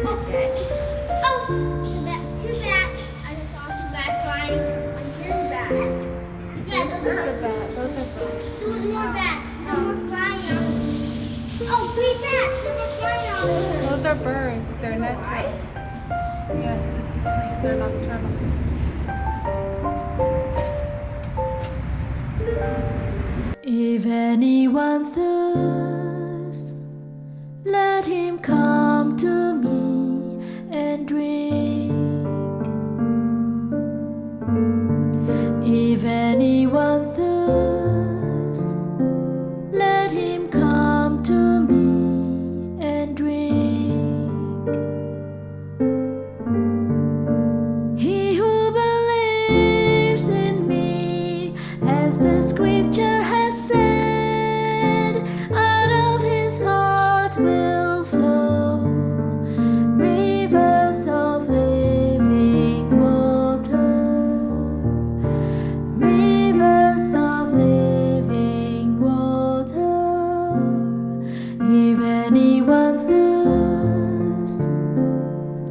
Oh, two bats. I just saw two bats flying. Here's bats. Yeah, There's a bat. Those are birds. there was more bats. No more flying. Oh, three bats. They were flying out of here. Those are birds. They're nesting. Yes, it's asleep. They're nocturnal. If anyone thirsts, let him come to me and drink. If anyone thirsts, let him come to me and drink. He who believes in me, as the scripture has said, out of his heart will flow rivers of living water, rivers of living water. If anyone thirsts,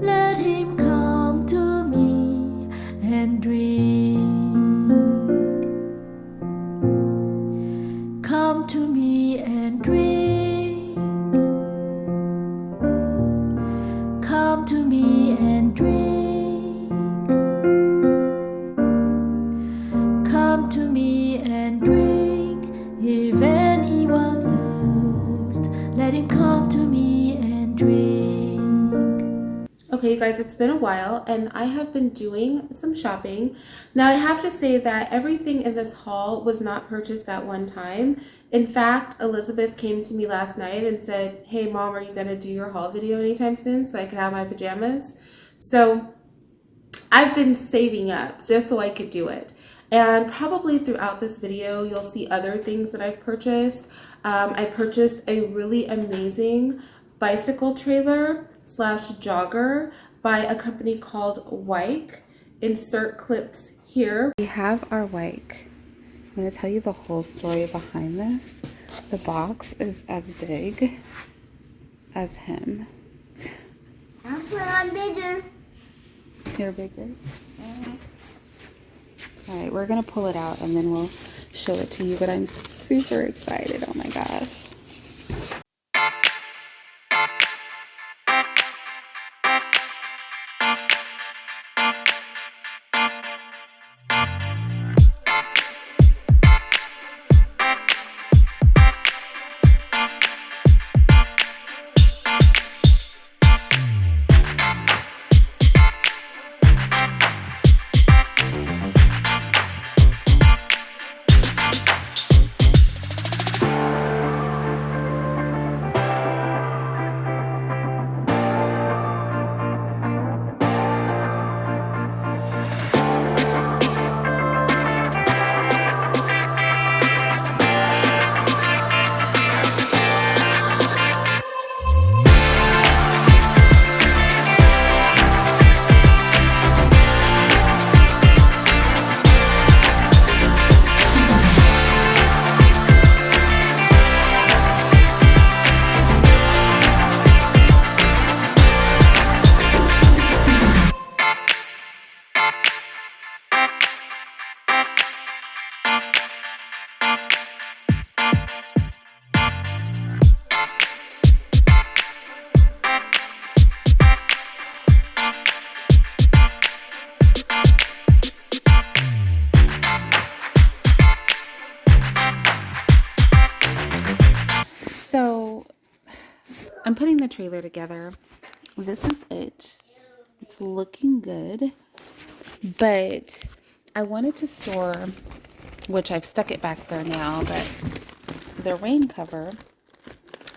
let him come to me and drink. Come to me and drink. Come to me and drink. Come to me and drink. If anyone thirsts, let him come to me and drink. Okay, you guys, it's been a while and I have been doing some shopping. Now, I have to say that everything in this haul was not purchased at one time. In fact, Elizabeth came to me last night and said, "Hey, Mom, are you going to do your haul video anytime soon so I can have my pajamas?" So I've been saving up just so I could do it. And probably throughout this video, you'll see other things that I've purchased. I purchased a really amazing bicycle trailer slash jogger by a company called Wyke. Insert clips here. We have our Wyke. I'm going to tell you the whole story behind this. The box is as big as him. Actually, I'm bigger. You're bigger. All right, we're gonna pull it out and then we'll show it to you, but I'm super excited. Oh my gosh. So I'm putting the trailer together. This is it. It's looking good, but I wanted to store, which I've stuck it back there now, but the rain cover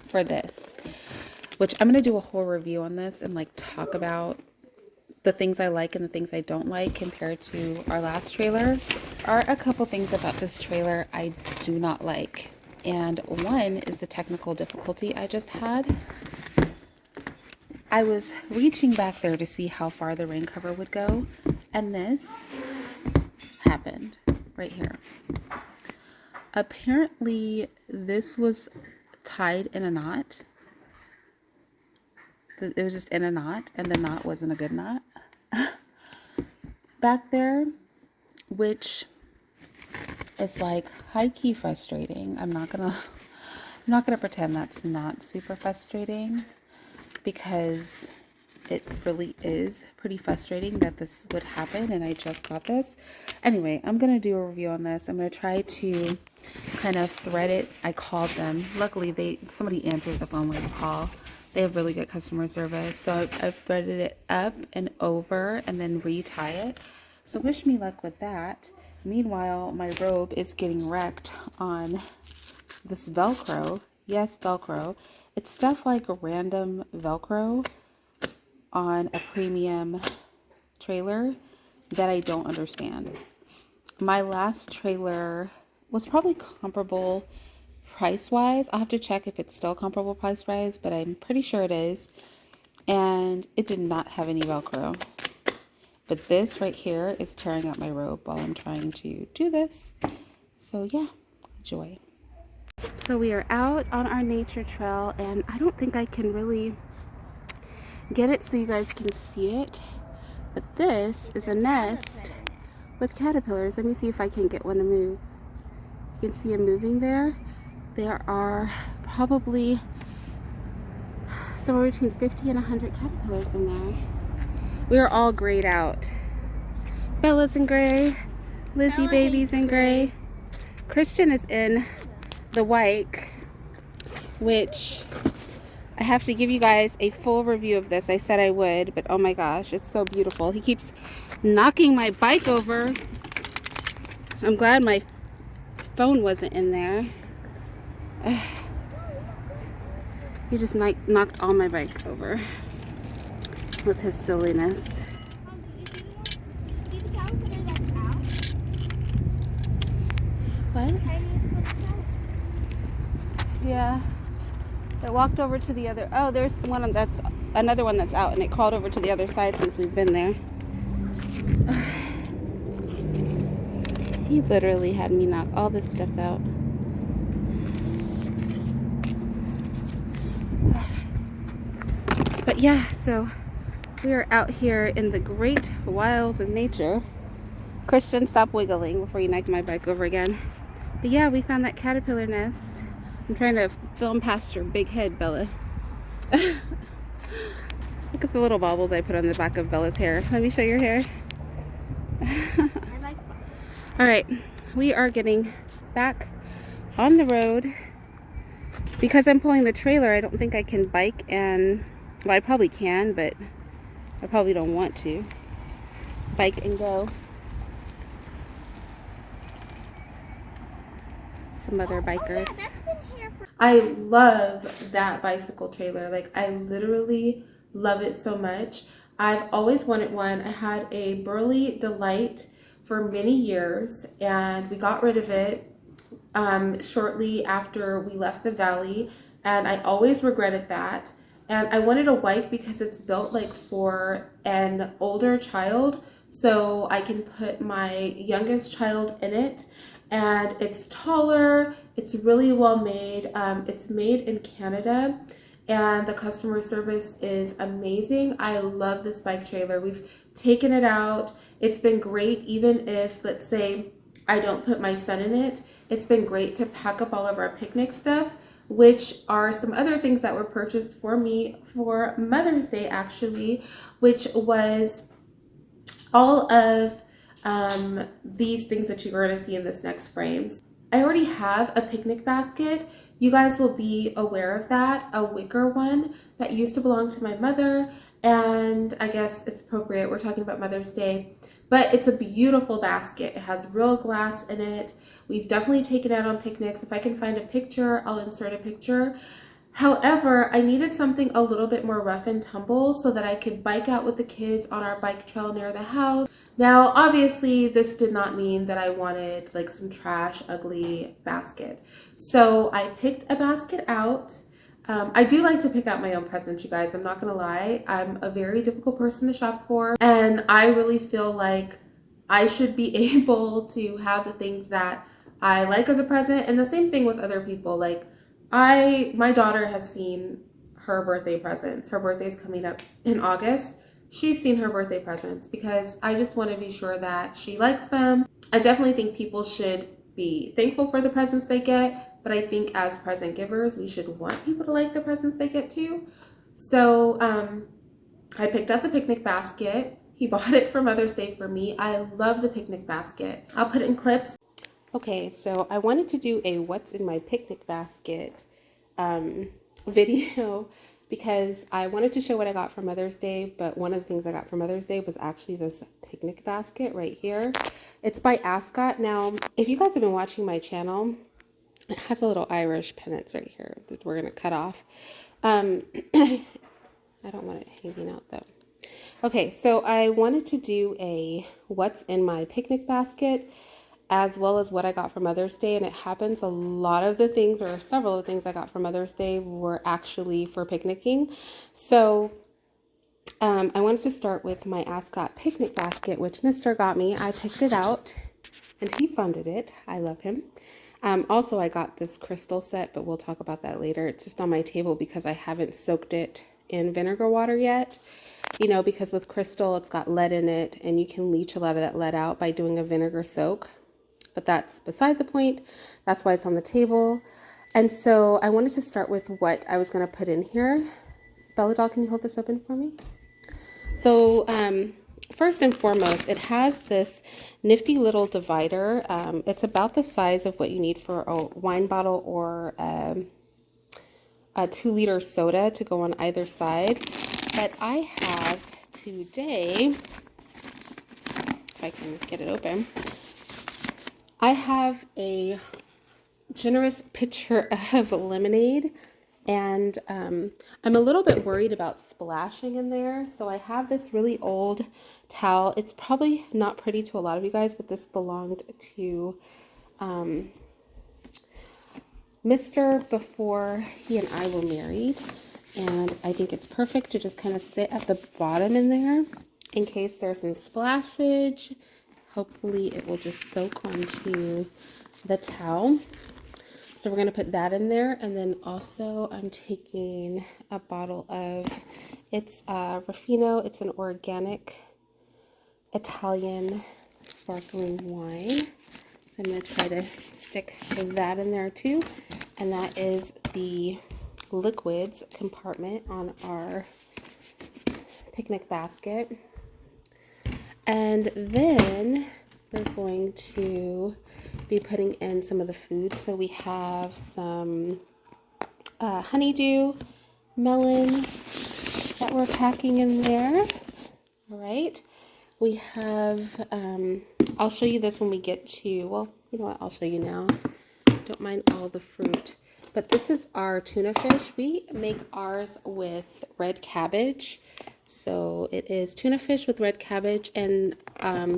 for this, which I'm going to do a whole review on this and like talk about the things I like and the things I don't like compared to our last trailer. There are a couple things about this trailer I do not like. And one is the technical difficulty I just had. I was reaching back there to see how far the rain cover would go, and this happened right here. Apparently, this was tied in a knot, it was just in a knot, and the knot wasn't a good knot back there, which is like high-key frustrating. I'm not gonna pretend that's not super frustrating, because it really is pretty frustrating that this would happen and I just got this. Anyway, I'm gonna do a review on this. I'm gonna try to kind of thread it. I called them. Luckily somebody answers the phone when I call. They have really good customer service. So I've threaded it up and over and then retie it. So wish me luck with that. Meanwhile, my robe is getting wrecked on this Velcro. Yes, Velcro. It's stuff like random Velcro on a premium trailer that I don't understand. My last trailer was probably comparable price-wise. I'll have to check if it's still comparable price-wise, but I'm pretty sure it is. And it did not have any Velcro. But this right here is tearing up my robe while I'm trying to do this. So yeah, joy. So we are out on our nature trail, and I don't think I can really get it so you guys can see it, but this is a nest with caterpillars. Let me see if I can get one to move. You can see them moving there. There are probably somewhere between 50 and 100 caterpillars in there. We are all grayed out. Bella's in gray, Lizzie Bella baby's hates in gray. Christian is in the white, which I have to give you guys a full review of this. I said I would, but oh my gosh, it's so beautiful. He keeps knocking my bike over. I'm glad my phone wasn't in there. He just knocked all my bike over with his silliness. Mom, did you see the caterpillar that's out? What? Tiniest little caterpillar. Yeah. It walked over to the other. Oh, there's one that's another one that's out, and it crawled over to the other side since we've been there. He literally had me knock all this stuff out. But yeah, so we are out here in the great wilds of nature. Christian, stop wiggling before you knock my bike over again. But yeah, we found that caterpillar nest. I'm trying to film past your big head, Bella. Look at the little baubles I put on the back of Bella's hair. Let me show your hair. I like that. All right, we are getting back on the road. Because I'm pulling the trailer, I don't think I can bike and, well, I probably can, but I probably don't want to bike and go. Some other bikers. Oh, yeah, that's been here for. I love that bicycle trailer. Like, I literally love it so much. I've always wanted one. I had a Burley Delight for many years, and we got rid of it shortly after we left the valley, and I always regretted that. And I wanted a white because it's built like for an older child, so I can put my youngest child in it. And it's taller, it's really well made. It's made in Canada, and the customer service is amazing. I love this bike trailer. We've taken it out. It's been great, even if, let's say, I don't put my son in it. It's been great to pack up all of our picnic stuff, which are some other things that were purchased for me for Mother's Day, actually, which was all of these things that you're going to see in this next frames. I already have a picnic basket. You guys will be aware of that, a wicker one that used to belong to my mother, and I guess it's appropriate, we're talking about Mother's Day, but it's a beautiful basket. It has real glass in it. We've definitely taken it out on picnics. If I can find a picture, I'll insert a picture. However, I needed something a little bit more rough and tumble so that I could bike out with the kids on our bike trail near the house. Now, obviously, this did not mean that I wanted like some trash, ugly basket. So I picked a basket out. I do like to pick out my own presents, you guys. I'm not gonna lie. I'm a very difficult person to shop for, and I really feel like I should be able to have the things that I like as a present, and the same thing with other people. Like, my daughter has seen her birthday presents. Her birthday's coming up in August. She's seen her birthday presents because I just want to be sure that she likes them. I definitely think people should be thankful for the presents they get, but I think as present givers, we should want people to like the presents they get too. So I picked up the picnic basket. He bought it for Mother's Day for me. I love the picnic basket. I'll put it in clips. Okay, so I wanted to do a what's in my picnic basket video because I wanted to show what I got for Mother's Day, but one of the things I got for Mother's Day was actually this picnic basket right here. It's by Ascot. Now, if you guys have been watching my channel, it has a little Irish pennants right here that we're going to cut off. I don't want it hanging out though. Okay, so I wanted to do a what's in my picnic basket as well as what I got for Mother's Day, and it happens a lot of the things, or several of the things I got for Mother's Day were actually for picnicking. So I wanted to start with my Ascot picnic basket, which Mr. got me. I picked it out and he funded it. I love him. Also, I got this crystal set, but we'll talk about that later. It's just on my table because I haven't soaked it in vinegar water yet. You know, because with crystal, it's got lead in it and you can leach a lot of that lead out by doing a vinegar soak. But that's beside the point. That's why it's on the table. And so I wanted to start with what I was going to put in here. Bella doll, can you hold this open for me? So first and foremost, it has this nifty little divider. It's about the size of what you need for a wine bottle or a 2-liter soda to go on either side. But I have today, if I can get it open, I have a generous pitcher of lemonade, and I'm a little bit worried about splashing in there. So I have this really old towel. It's probably not pretty to a lot of you guys, but this belonged to Mr. before he and I were married. And I think it's perfect to just kind of sit at the bottom in there in case there's some splashage. Hopefully it will just soak onto the towel. So we're going to put that in there. And then also I'm taking a bottle of, it's Ruffino. It's an organic Italian sparkling wine. So I'm going to try to stick that in there too. And that is the liquids compartment on our picnic basket. And then we're going to be putting in some of the food. So we have some honeydew melon that we're packing in there. All right. We have, I'll show you this when we get to, well, you know what, I'll show you now. Don't mind all the fruit. But this is our tuna fish. We make ours with red cabbage. So it is tuna fish with red cabbage, and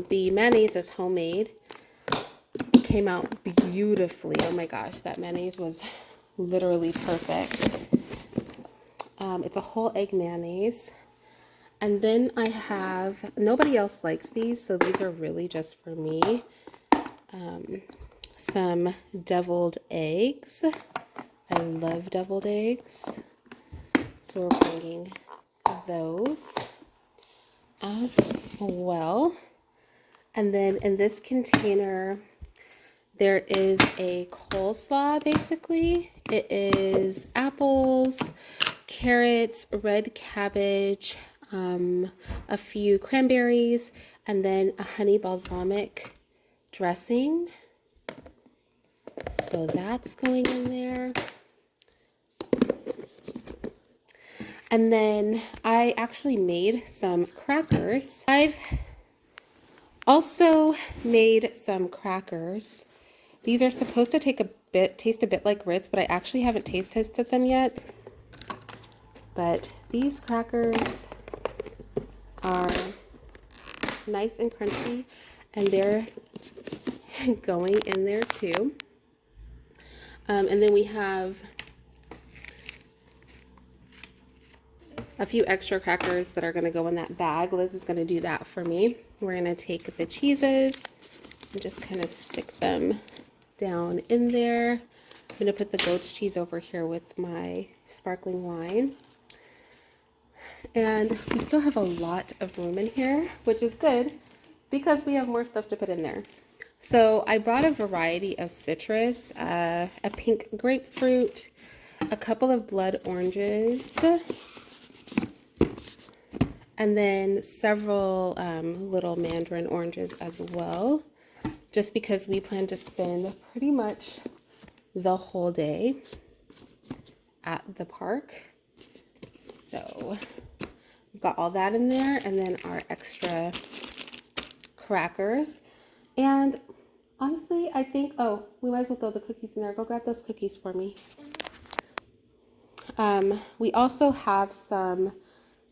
the mayonnaise is homemade. It came out beautifully. Oh my gosh, that mayonnaise was literally perfect. It's a whole egg mayonnaise. And then I have, nobody else likes these, so these are really just for me. Some deviled eggs. I love deviled eggs. So we're bringing those as well. And then in this container, there is a coleslaw, basically. It is apples, carrots, red cabbage, a few cranberries, and then a honey balsamic dressing. So that's going in there. And then I actually made some crackers. I've also made some crackers. These are supposed to taste a bit like Ritz, but I actually haven't taste tested them yet. But these crackers are nice and crunchy, and they're going in there too. And then we have a few extra crackers that are going to go in that bag. Liz is going to do that for me. We're going to take the cheeses and just kind of stick them down in there. I'm going to put the goat's cheese over here with my sparkling wine. And we still have a lot of room in here, which is good because we have more stuff to put in there. So I brought a variety of citrus, a pink grapefruit, a couple of blood oranges, and then several little mandarin oranges as well, just because we plan to spend pretty much the whole day at the park. So we've got all that in there, and then our extra crackers. And honestly, I think, oh, we might as well throw the cookies in there. Go grab those cookies for me. We also have some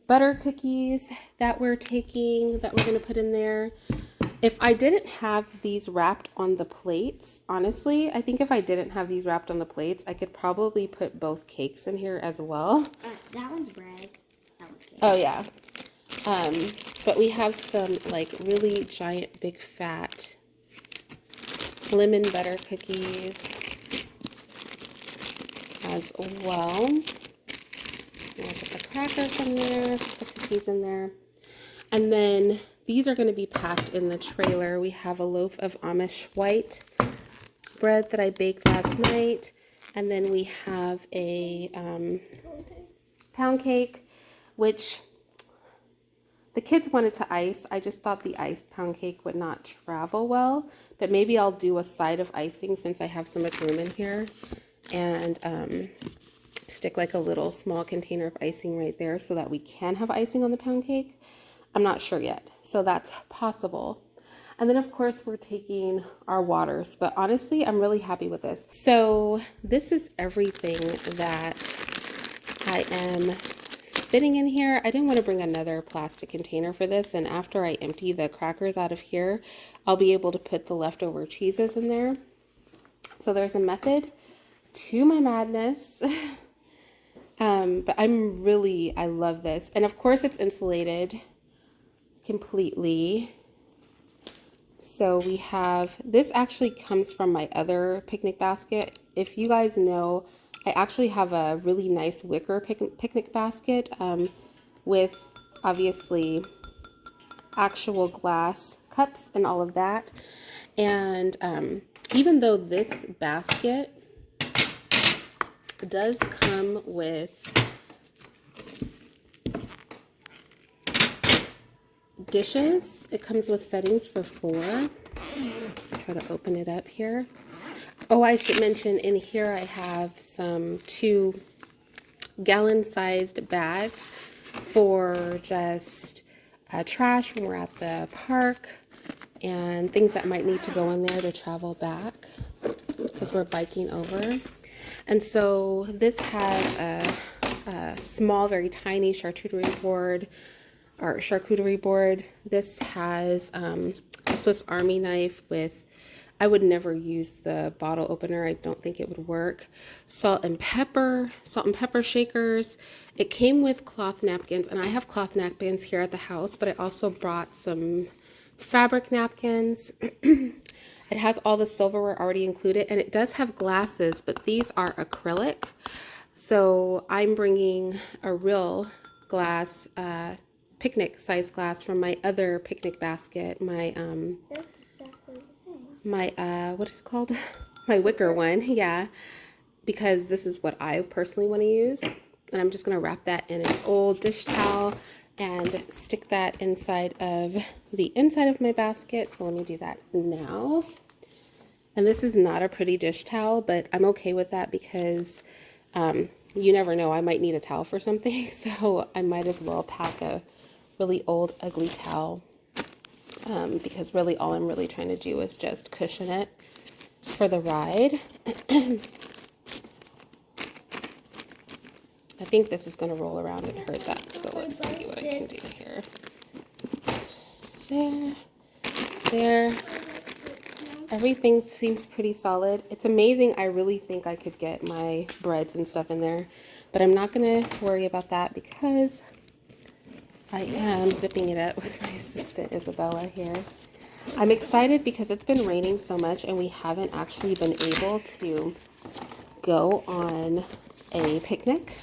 butter cookies that we're going to put in there. If I didn't have these wrapped on the plates, honestly, I think if I didn't have these wrapped on the plates, I could probably put both cakes in here as well. That one's bread. That one's cake. Oh, yeah. But we have some like really giant, big, fat lemon butter cookies as well. I'll put the crackers in there, put the cookies in there. And then these are going to be packed in the trailer. We have a loaf of Amish white bread that I baked last night. And then we have a pound cake, which the kids wanted to ice. I just thought the iced pound cake would not travel well. But maybe I'll do a side of icing since I have so much room in here. And stick like a little small container of icing right there so that we can have icing on the pound cake. I'm not sure yet, so that's possible. And then of course we're taking our waters, but honestly, I'm really happy with this. So this is everything that I am fitting in here. I didn't want to bring another plastic container for this, and after I empty the crackers out of here, I'll be able to put the leftover cheeses in there. So there's a method to my madness. But I love this. And of course it's insulated completely. So we have, this actually comes from my other picnic basket. If you guys know, I actually have a really nice wicker picnic basket with obviously actual glass cups and all of that. And even though this basket does come with dishes, it comes with settings for 4. Try to open it up here. Oh, I should mention in here I have some 2 gallon sized bags for just trash when we're at the park and things that might need to go in there to travel back because we're biking over. And so this has a small, very tiny charcuterie board. This has a Swiss Army knife with, I would never use the bottle opener. I don't think it would work. Salt and pepper shakers. It came with cloth napkins, and I have cloth napkins here at the house, but I also brought some fabric napkins. It has all the silverware already included, and it does have glasses, but these are acrylic. So I'm bringing a real glass, picnic size glass from my other picnic basket. My That's exactly the same. what is it called? My wicker one, yeah. Because this is what I personally want to use. And I'm just gonna wrap that in an old dish towel and stick that inside of the inside of my basket. So let me do that now. And this is not a pretty dish towel, but I'm okay with that because you never know, I might need a towel for something. So I might as well pack a really old, ugly towel because really all I'm really trying to do is just cushion it for the ride. I think this is going to roll around and hurt that, so let's see what I can do here. There. Everything seems pretty solid. It's amazing. I really think I could get my breads and stuff in there, but I'm not going to worry about that because I am zipping it up with my assistant Isabella here. I'm excited because it's been raining so much and we haven't actually been able to go on a picnic.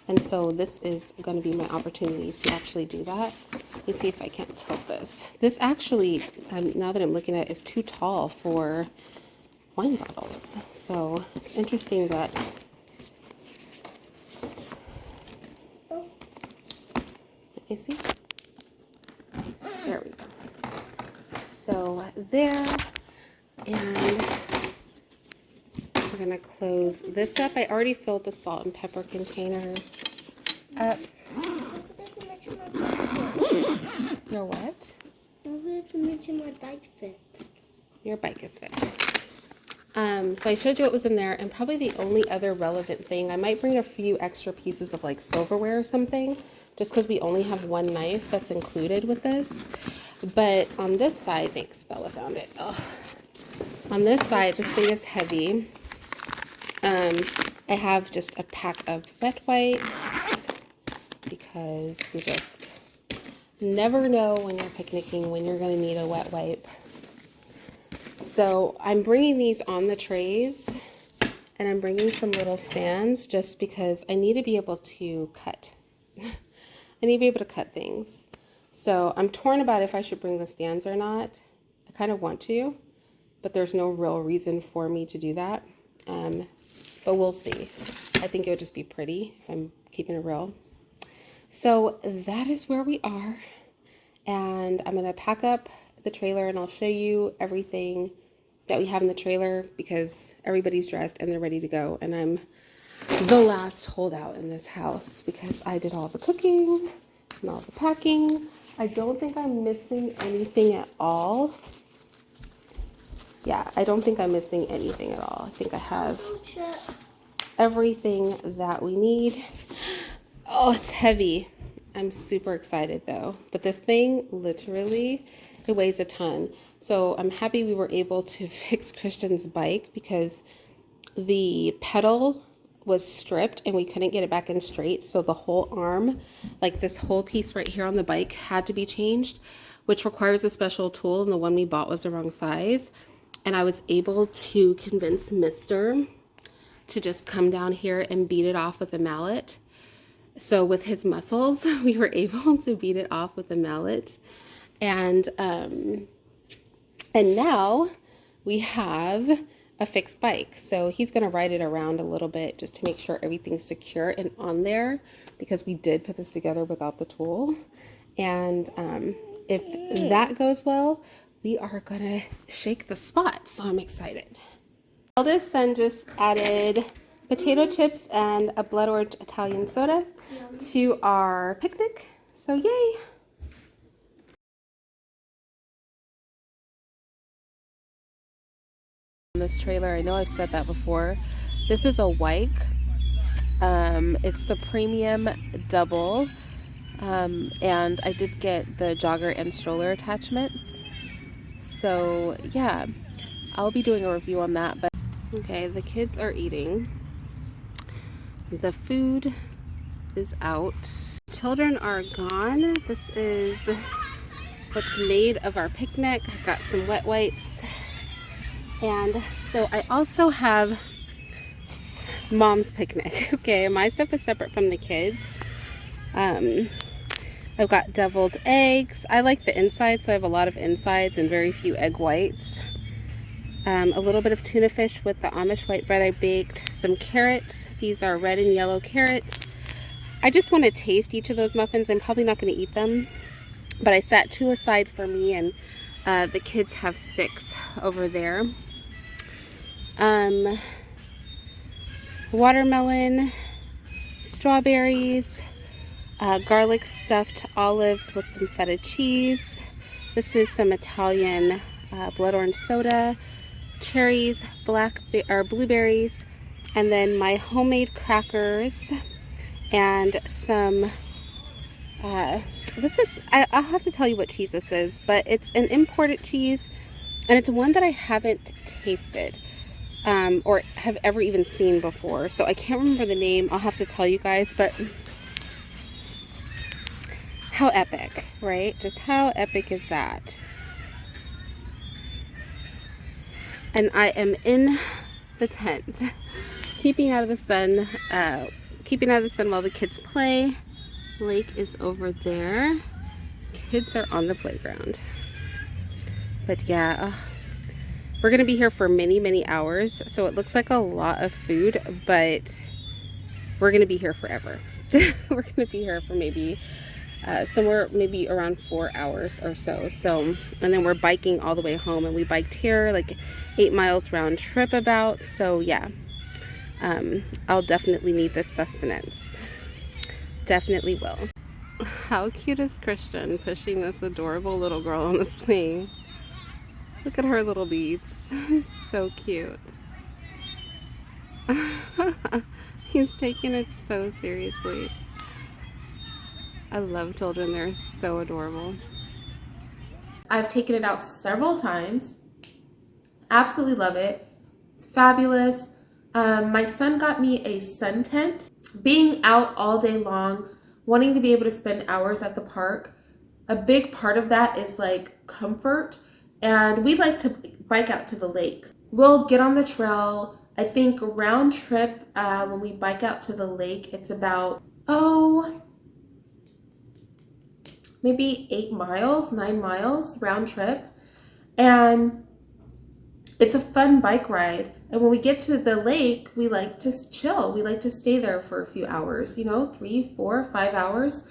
And so this is going to be my opportunity to actually do that. Let me see if I can't tilt this. This actually, now that I'm looking at it, is too tall for wine bottles. So it's interesting that. Let me see. There we go. So there, and we're gonna close this up. I already filled the salt and pepper containers up. Your what? I'm going to make my bike fixed. Your bike is fixed. So I showed you what was in there, and probably the only other relevant thing, I might bring a few extra pieces of like silverware or something, just because we only have one knife that's included with this. But on this side, thanks, Bella found it. Ugh. On this side, this thing is heavy. I have just a pack of wet wipes because you just never know when you're picnicking when you're going to need a wet wipe. So I'm bringing these on the trays, and I'm bringing some little stands just because I need to be able to cut. I need to be able to cut things. So I'm torn about if I should bring the stands or not. I kind of want to, but there's no real reason for me to do that. But we'll see. I think it would just be pretty if I'm keeping it real. So that is where we are. And I'm going to pack up the trailer and I'll show you everything that we have in the trailer because everybody's dressed and they're ready to go. And I'm the last holdout in this house because I did all the cooking and all the packing. I don't think I'm missing anything at all. Yeah, I don't think I'm missing anything at all. I think I have everything that we need. Oh, it's heavy. I'm super excited though. But this thing, literally, it weighs a ton. So I'm happy we were able to fix Christian's bike because the pedal was stripped and we couldn't get it back in straight. So the whole arm, like this whole piece right here on the bike, had to be changed, which requires a special tool, and the one we bought was the wrong size. And I was able to convince Mr. to just come down here and beat it off with a mallet. So with his muscles, we were able to beat it off with a mallet. And now we have a fixed bike. So he's going to ride it around a little bit just to make sure everything's secure and on there, because we did put this together without the tool. And if that goes well, we are going to shake the spot. So I'm excited. Eldest son just added potato chips and a blood orange Italian soda to our picnic. So yay! This trailer, I know I've said that before. This is a Wyke. It's the premium double, and I did get the jogger and stroller attachments. So yeah, I'll be doing a review on that. But okay, the kids are eating. The food is out. Children are gone. This is what's made of our picnic. I've got some wet wipes. And so I also have mom's picnic. Okay, my stuff is separate from the kids. I've got deviled eggs. I like the inside, so I have a lot of insides and very few egg whites. A little bit of tuna fish with the Amish white bread I baked. Some carrots. These are red and yellow carrots. I just want to taste each of those muffins. I'm probably not going to eat them, but I set 2 aside for me, and the kids have 6 over there. Watermelon, strawberries, garlic stuffed olives with some feta cheese. This is some Italian blood orange soda, cherries, blueberries, and then my homemade crackers and some I'll have to tell you what cheese this is, but it's an imported cheese, and it's one that I haven't tasted or have ever even seen before. So I can't remember the name. I'll have to tell you guys, but how epic, right? Just how epic is that? And I am in the tent, keeping out of the sun, keeping out of the sun while the kids play. Lake is over there. Kids are on the playground. But yeah, we're gonna be here for many, many hours. So it looks like a lot of food, but we're gonna be here forever. We're gonna be here for maybe somewhere maybe around 4 hours or so. And then we're biking all the way home, and we biked here like 8 miles round trip about. So yeah, I'll definitely need this sustenance. Definitely will. How cute is Christian pushing this adorable little girl on the swing? Look at her little beads. So cute. He's taking it so seriously. I love children. They're so adorable. I've taken it out several times. Absolutely love it. It's fabulous. My son got me a sun tent. Being out all day long, wanting to be able to spend hours at the park, a big part of that is like comfort. And we like to bike out to the lakes. We'll get on the trail. I think round trip, when we bike out to the lake, it's about, maybe 8 miles, 9 miles round trip. And it's a fun bike ride. And when we get to the lake, we like to chill. We like to stay there for a few hours, 3, 4, 5 hours.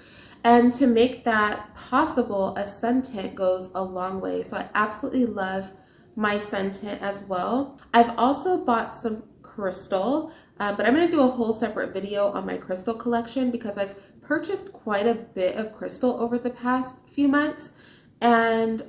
And to make that possible, a sun tent goes a long way. So I absolutely love my sun tent as well. I've also bought some crystal, but I'm going to do a whole separate video on my crystal collection because I've purchased quite a bit of crystal over the past few months. And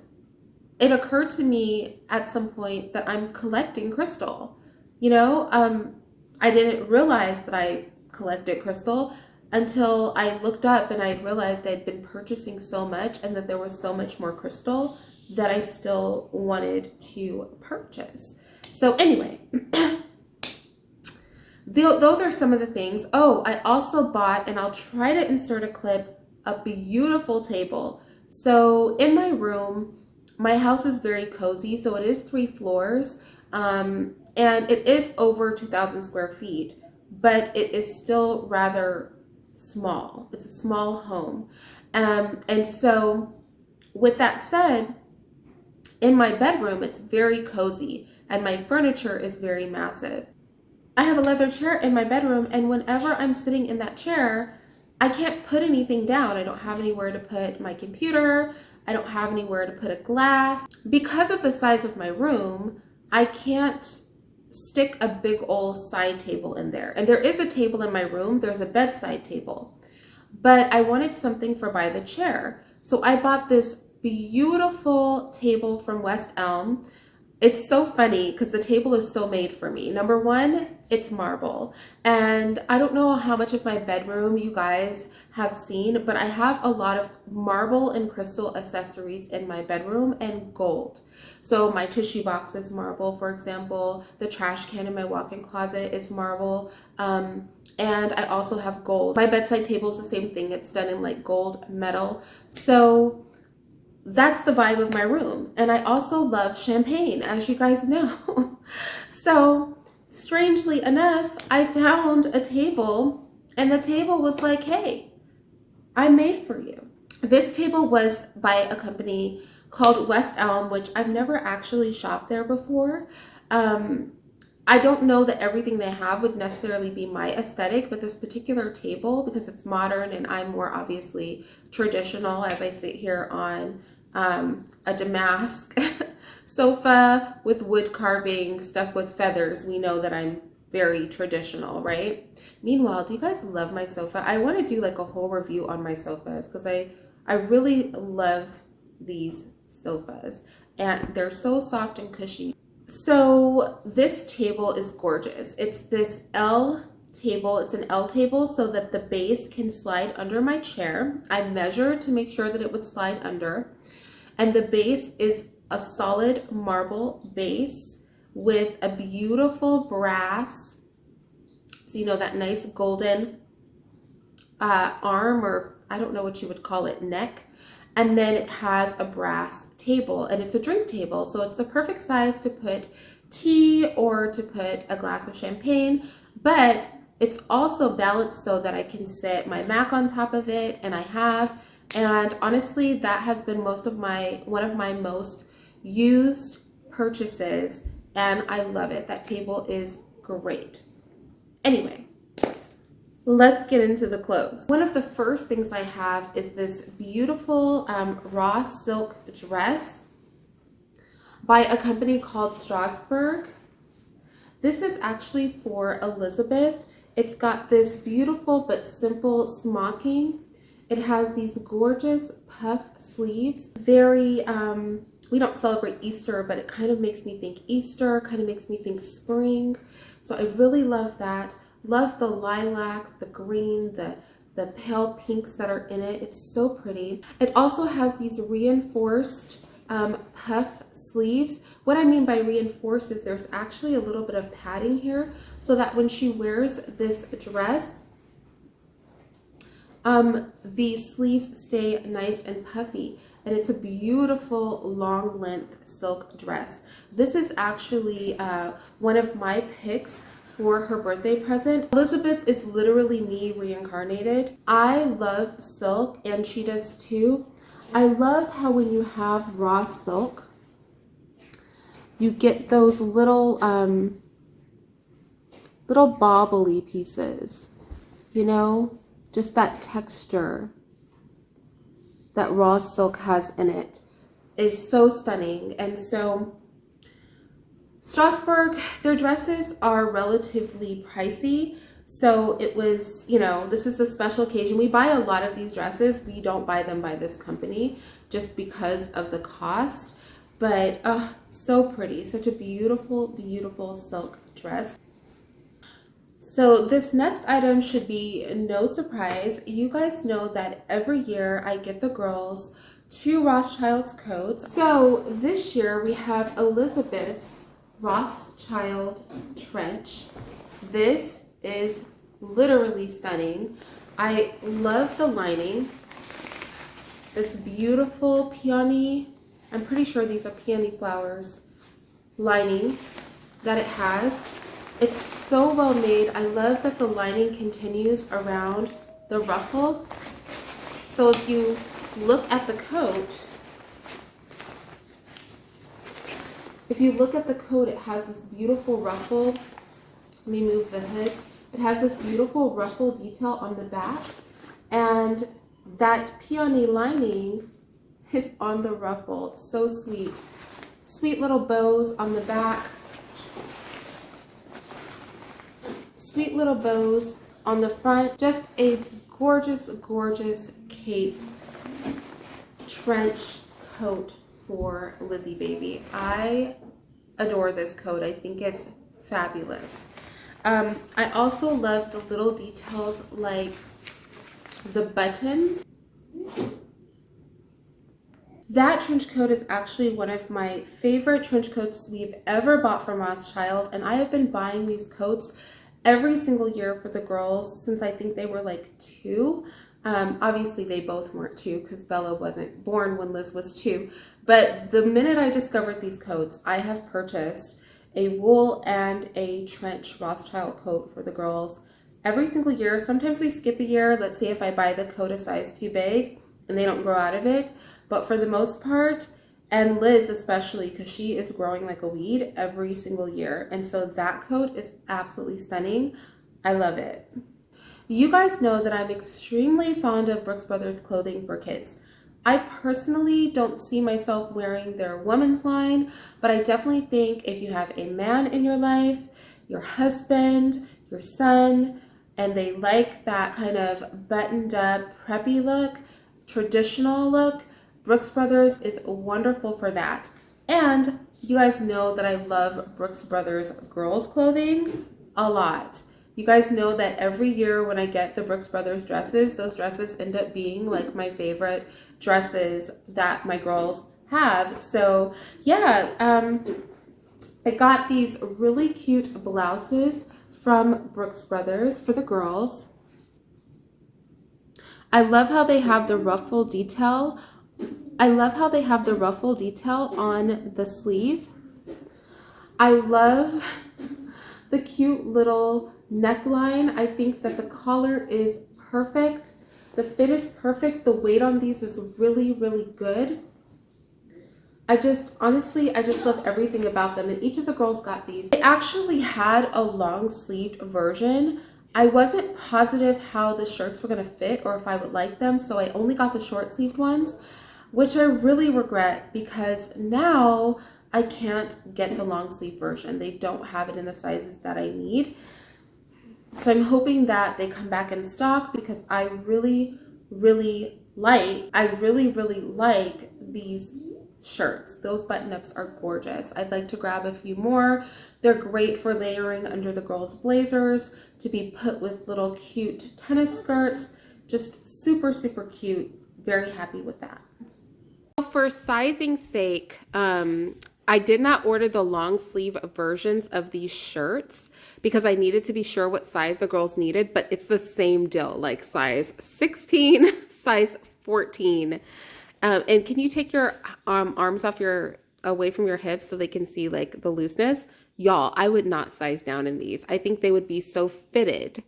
it occurred to me at some point that I'm collecting crystal. I didn't realize that I collected crystal until I looked up and I realized I'd been purchasing so much and that there was so much more crystal that I still wanted to purchase. So anyway, those are some of the things. Oh, I also bought, and I'll try to insert a clip, a beautiful table. So in my room, my house is very cozy, so it is 3 floors, and it is over 2,000 square feet, but it is still rather small. It's a small home. And so with that said, in my bedroom, it's very cozy, and my furniture is very massive. I have a leather chair in my bedroom, and whenever I'm sitting in that chair, I can't put anything down. I don't have anywhere to put my computer. I don't have anywhere to put a glass. Because of the size of my room, I can't stick a big old side table in there. And there is a table in my room. There's a bedside table. But I wanted something for by the chair. So I bought this beautiful table from West Elm. It's so funny because the table is so made for me. Number one, it's marble. And I don't know how much of my bedroom you guys have seen, but I have a lot of marble and crystal accessories in my bedroom and gold. So my tissue box is marble, for example. The trash can in my walk-in closet is marble. And I also have gold. My bedside table is the same thing. It's done in like gold metal. So that's the vibe of my room. And I also love champagne, as you guys know. So strangely enough, I found a table, and the table was like, hey, I made for you. This table was by a company called West Elm, which I've never actually shopped there before. I don't know that everything they have would necessarily be my aesthetic, but this particular table, because it's modern and I'm more obviously traditional as I sit here on a damask sofa with wood carving, stuff with feathers, we know that I'm very traditional, right? Meanwhile, do you guys love my sofa? I want to do like a whole review on my sofas because I really love these sofas and they're so soft and cushy. So this table is gorgeous. It's this L table. It's an L table so that the base can slide under my chair. I measured to make sure that it would slide under. And the base is a solid marble base with a beautiful brass, so that nice golden arm, or I don't know what you would call it, neck. And then it has a brass table, and it's a drink table. So it's the perfect size to put tea or to put a glass of champagne. But It's also balanced so that I can sit my Mac on top of it, and I have. And honestly, that has been one of my most used purchases, and I love it. That table is great. Anyway, let's get into the clothes. One of the first things I have is this beautiful raw silk dress by a company called Strasbourg. This is actually for Elizabeth. It's got this beautiful but simple smocking. It has these gorgeous puff sleeves. Very, we don't celebrate Easter, but it kind of makes me think Easter, kind of makes me think spring. So I really love that. Love the lilac, the green, the pale pinks that are in it. It's so pretty. It also has these reinforced puff sleeves. What I mean by reinforced is there's actually a little bit of padding here so that when she wears this dress, the sleeves stay nice and puffy, and it's a beautiful long length silk dress. This is actually one of my picks for her birthday present. Elizabeth is literally me reincarnated. I love silk, and she does too. I love how when you have raw silk, you get those little bobbly pieces, you know, just that texture that raw silk has in it is so stunning. And so Strasbourg, their dresses are relatively pricey. So it was, you know, this is a special occasion. We buy a lot of these dresses. We don't buy them by this company just because of the cost. But so pretty. Such a beautiful, beautiful silk dress. So this next item should be no surprise. You guys know that every year I get the girls 2 Rothschild's coats. So this year we have Elizabeth's Rothschild trench. This is literally stunning. I love the lining. This beautiful peony, I'm pretty sure these are peony flowers, lining that it has. It's so well made. I love that the lining continues around the ruffle. So if you look at the coat, it has this beautiful ruffle. Let me move the hood. It has this beautiful ruffle detail on the back, and that peony lining is on the ruffle. It's so sweet. Sweet little bows on the back. Sweet little bows on the front. Just a gorgeous, gorgeous cape trench coat for Lizzie baby. I adore this coat. I think it's fabulous. I also love the little details like the buttons. That trench coat is actually one of my favorite trench coats we've ever bought from Rothschild, and I have been buying these coats every single year for the girls since I think they were like 2. Obviously they both weren't 2 because Bella wasn't born when Liz was 2. But the minute I discovered these coats, I have purchased a wool and a trench Rothschild coat for the girls every single year. Sometimes we skip a year. Let's say if I buy the coat a size too big and they don't grow out of it. But for the most part, and Liz especially, because she is growing like a weed every single year. And so that coat is absolutely stunning. I love it. You guys know that I'm extremely fond of Brooks Brothers clothing for kids. I personally don't see myself wearing their women's line, but I definitely think if you have a man in your life, your husband, your son, and they like that kind of buttoned up, preppy look, traditional look, Brooks Brothers is wonderful for that. And you guys know that I love Brooks Brothers girls clothing a lot. You guys know that every year when I get the Brooks Brothers dresses, those dresses end up being like my favorite dresses that my girls have. So yeah, I got these really cute blouses from Brooks Brothers for the girls. I love how they have the ruffle detail. I love how they have the ruffle detail on the sleeve. I love the cute little neckline. I think that the collar is perfect. The fit is perfect. The weight on these is really, really good. Honestly, I just love everything about them. And each of the girls got these. They actually had a long sleeved version. I wasn't positive how the shirts were going to fit or if I would like them. So I only got the short sleeved ones, which I really regret because now I can't get the long sleeve version. They don't have it in the sizes that I need. So I'm hoping that they come back in stock because I really, really like these shirts. Those button-ups are gorgeous. I'd like to grab a few more. They're great for layering under the girls' blazers, to be put with little cute tennis skirts. Just super, super cute. Very happy with that. For sizing's sake, I did not order the long sleeve versions of these shirts because I needed to be sure what size the girls needed, but it's the same deal, like size 16, size 14. And can you take your arms away from your hips so they can see like the looseness? Y'all, I would not size down in these. I think they would be so fitted.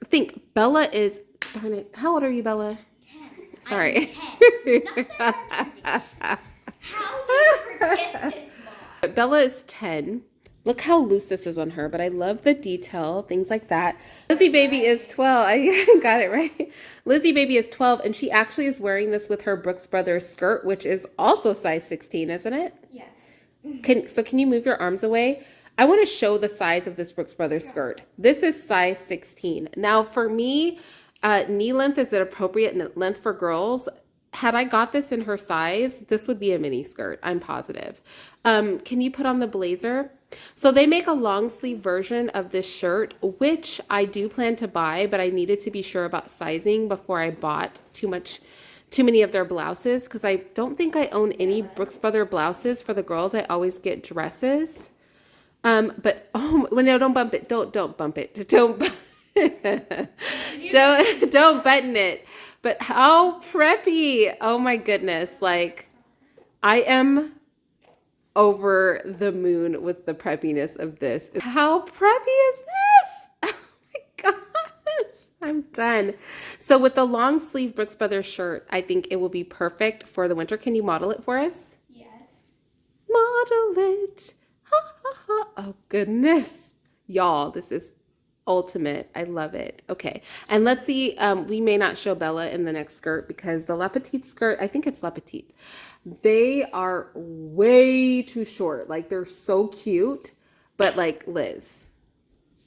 Think Bella is, darn it, how old are you, Bella? 10. Sorry. How do you forget this, Mom? Bella is 10. Look how loose this is on her, but I love the detail, things like that. Lizzie Baby is 12. I got it right. Lizzie Baby is 12, and she actually is wearing this with her Brooks Brothers skirt, which is also size 16, isn't it? Yes. Can you move your arms away? I want to show the size of this Brooks Brothers skirt. This is size 16. Now, for me, knee length is an appropriate length for girls. Had I got this in her size, this would be a mini skirt, I'm positive. Can you put on the blazer? So they make a long sleeve version of this shirt, which I do plan to buy, but I needed to be sure about sizing before I bought too many of their blouses, because I don't think I own any Brooks Brothers blouses for the girls. I always get dresses. But oh, well, no, don't bump it. Don't bump it. Don't button it. But how preppy. Oh my goodness. Like, I am over the moon with the preppiness of this. How preppy is this? Oh my gosh. I'm done. So with the long sleeve Brooks Brothers shirt, I think it will be perfect for the winter. Can you model it for us? Yes. Model it. Ha, ha, ha. Oh goodness. Y'all, this is ultimate. I love it. Okay. And let's see, we may not show Bella in the next skirt because the La Petite skirt, I think it's La Petite. They are way too short. Like, they're so cute, but like, Liz,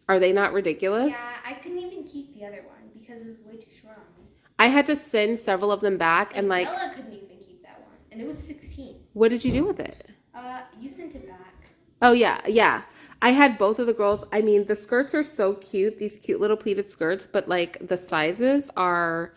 are they not ridiculous? Yeah, I couldn't even keep the other one because it was way too short on me. I had to send several of them back and like, Bella couldn't even keep that one. And it was 16. what did you do with it? You sent it back. Oh yeah. I had both of the girls. I mean, the skirts are so cute, these cute little pleated skirts, but like the sizes are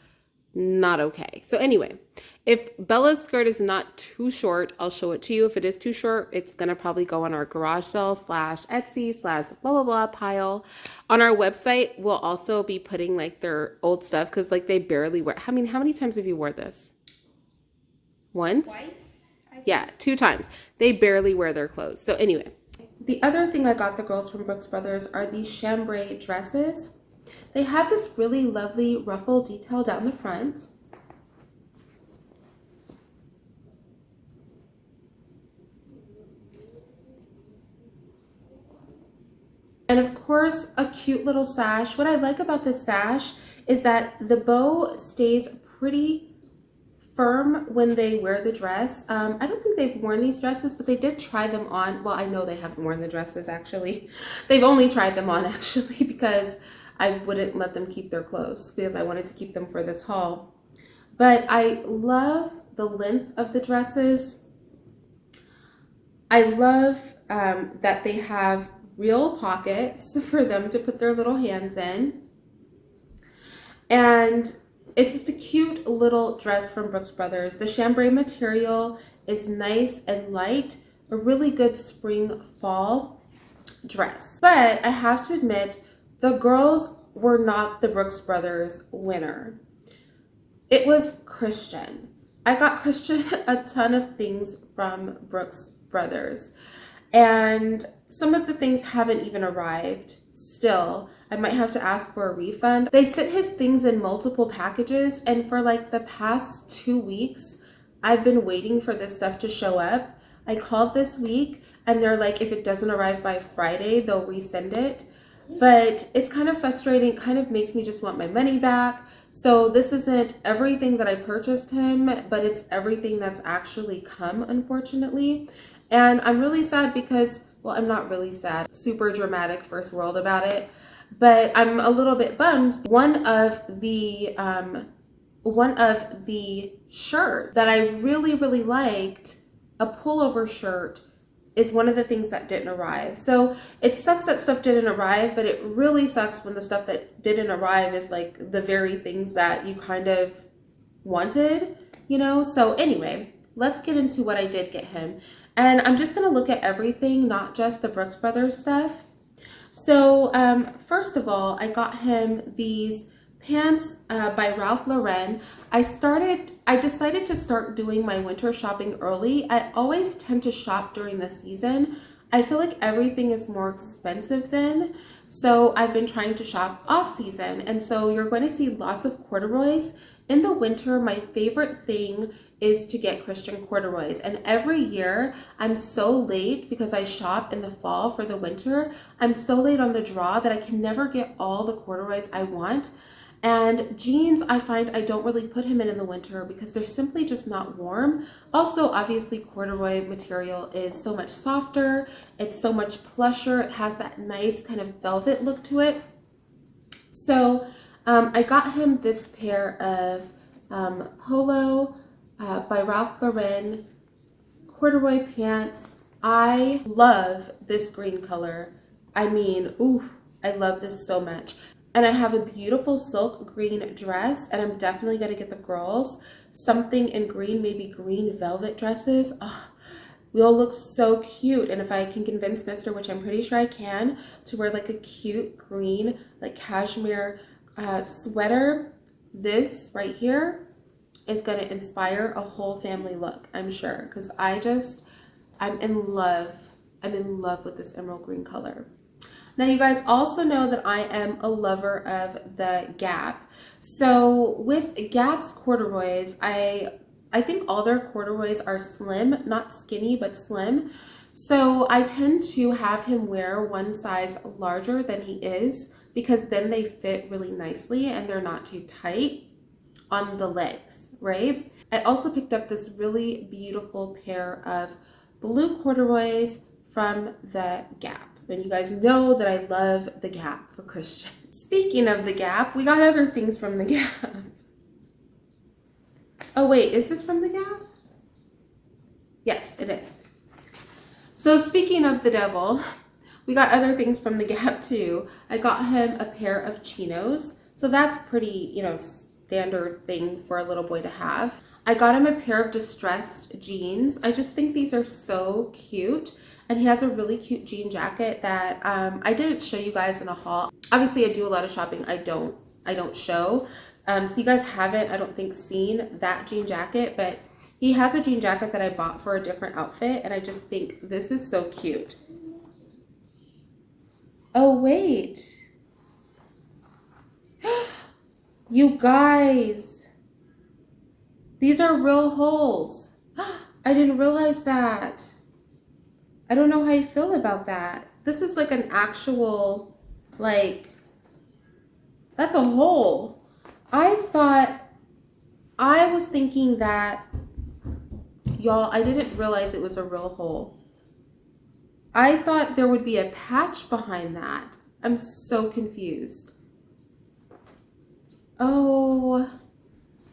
not okay. So anyway, if Bella's skirt is not too short, I'll show it to you. If it is too short, it's going to probably go on our garage sale / Etsy / blah, blah, blah pile. On our website, we'll also be putting like their old stuff because like they barely wear. I mean, how many times have you worn this? Once? Twice? Yeah, 2 times. They barely wear their clothes. So anyway, the other thing I got the girls from Brooks Brothers are these chambray dresses. They have this really lovely ruffle detail down the front. And of course, a cute little sash. What I like about this sash is that the bow stays pretty firm when they wear the dress. I don't think they've worn these dresses, but they did try them on. Well, I know they haven't worn the dresses actually. They've only tried them on actually because I wouldn't let them keep their clothes because I wanted to keep them for this haul. But I love the length of the dresses. I love that they have real pockets for them to put their little hands in. And it's just a cute little dress from Brooks Brothers. The chambray material is nice and light, a really good spring fall dress. But I have to admit, the girls were not the Brooks Brothers winner. It was Christian. I got Christian a ton of things from Brooks Brothers, and some of the things haven't even arrived still. I might have to ask for a refund. They sent his things in multiple packages, and for like the past 2 weeks, I've been waiting for this stuff to show up. I called this week and they're like, if it doesn't arrive by Friday, they'll resend it. But it's kind of frustrating. It kind of makes me just want my money back. So this isn't everything that I purchased him, but it's everything that's actually come, unfortunately. And I'm really sad because, well, I'm not really sad, super dramatic first world about it, but I'm a little bit bummed. One of the shirt that I really, really liked, a pullover shirt, is one of the things that didn't arrive. So it sucks that stuff didn't arrive, but it really sucks when the stuff that didn't arrive is like the very things that you kind of wanted, you know? So anyway, let's get into what I did get him. And I'm just gonna look at everything, not just the Brooks Brothers stuff. So first of all, I got him these pants by Ralph Lauren. I decided to start doing my winter shopping early. I always tend to shop during the season. I feel like everything is more expensive then. So I've been trying to shop off season. And so you're going to see lots of corduroys. In the winter, my favorite thing is to get Christian corduroys. And every year I'm so late because I shop in the fall for the winter. I'm so late on the draw that I can never get all the corduroys I want. And jeans, I find I don't really put him in the winter because they're simply just not warm. Also, obviously, corduroy material is so much softer. It's so much plusher. It has that nice kind of velvet look to it. So I got him this pair of Polo by Ralph Lauren corduroy pants. I love this green color. I mean, ooh, I love this so much. And I have a beautiful silk green dress, and I'm definitely going to get the girls something in green, maybe green velvet dresses. Oh, we'll look so cute. And if I can convince Mister, which I'm pretty sure I can, to wear like a cute green, like cashmere sweater, this right here is going to inspire a whole family look, I'm sure. Because I'm in love. I'm in love with this emerald green color. Now, you guys also know that I am a lover of the Gap. So with Gap's corduroys, I think all their corduroys are slim, not skinny, but slim. So I tend to have him wear one size larger than he is because then they fit really nicely and they're not too tight on the legs, right? I also picked up this really beautiful pair of blue corduroys from the Gap. And you guys know that I love the Gap for Christian. Speaking of the Gap, we got other things from the Gap. Oh wait, is this from the Gap? Yes, it is. So speaking of the devil, we got other things from the Gap too. I got him a pair of chinos. So that's pretty, you know, standard thing for a little boy to have. I got him a pair of distressed jeans. I just think these are so cute. And he has a really cute jean jacket that I didn't show you guys in a haul. Obviously, I do a lot of shopping I don't show. So you guys haven't, I don't think, seen that jean jacket. But he has a jean jacket that I bought for a different outfit. And I just think this is so cute. Oh, wait. You guys. These are real holes. I didn't realize that. I don't know how you feel about that. This is like an actual, like, that's a hole. I was thinking that, y'all, I didn't realize it was a real hole. I thought there would be a patch behind that. I'm so confused. Oh,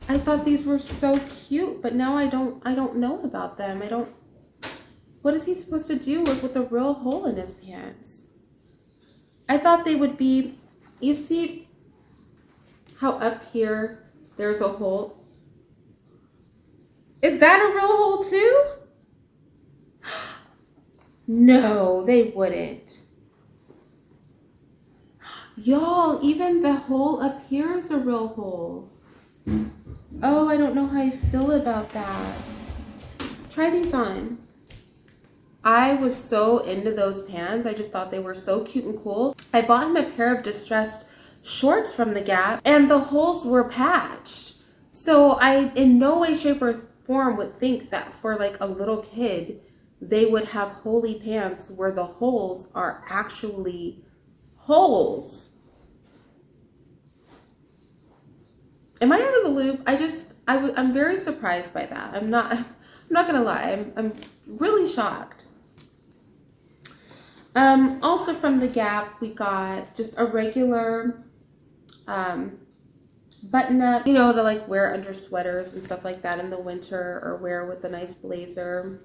I thought these were so cute, but now I don't know about them. What is he supposed to do with a real hole in his pants? I thought they would be, you see how up here there's a hole? Is that a real hole too? No, they wouldn't. Y'all, even the hole up here is a real hole. Oh, I don't know how I feel about that. Try these on. I was so into those pants. I just thought they were so cute and cool. I bought him a pair of distressed shorts from the Gap, and the holes were patched. So I in no way, shape, or form would think that for like a little kid, they would have holey pants where the holes are actually holes. Am I out of the loop? I'm very surprised by that. I'm not gonna lie. I'm really shocked. Also from the Gap, we got just a regular button up, you know, to like wear under sweaters and stuff like that in the winter, or wear with a nice blazer.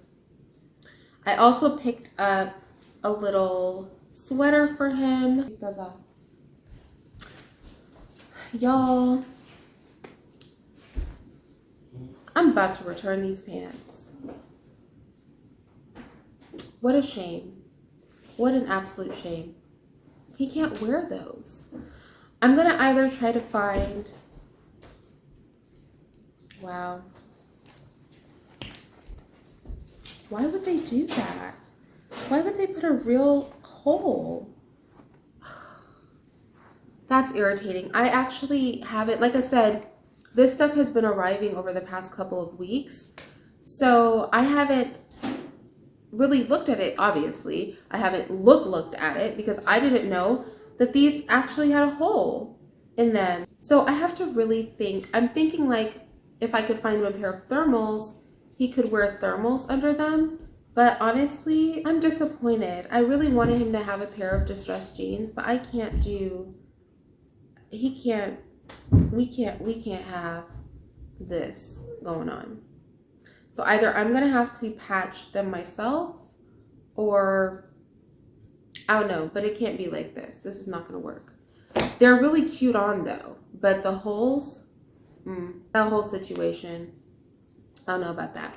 I also picked up a little sweater for him. Take those off. Y'all, I'm about to return these pants. What a shame. What an absolute shame. He can't wear those. I'm gonna either try to find, wow. Why would they do that? Why would they put a real hole? That's irritating. I actually haven't, like I said, this stuff has been arriving over the past couple of weeks. So I haven't really looked at it, obviously. I haven't looked at it because I didn't know that these actually had a hole in them. So I have to really think. I'm thinking like if I could find him a pair of thermals, he could wear thermals under them. But honestly, I'm disappointed. I really wanted him to have a pair of distressed jeans, but I can't do, we can't have this going on. So either I'm gonna have to patch them myself, or I don't know, but it can't be like this. This is not gonna work. They're really cute on though, but the holes, that whole situation, I don't know about that.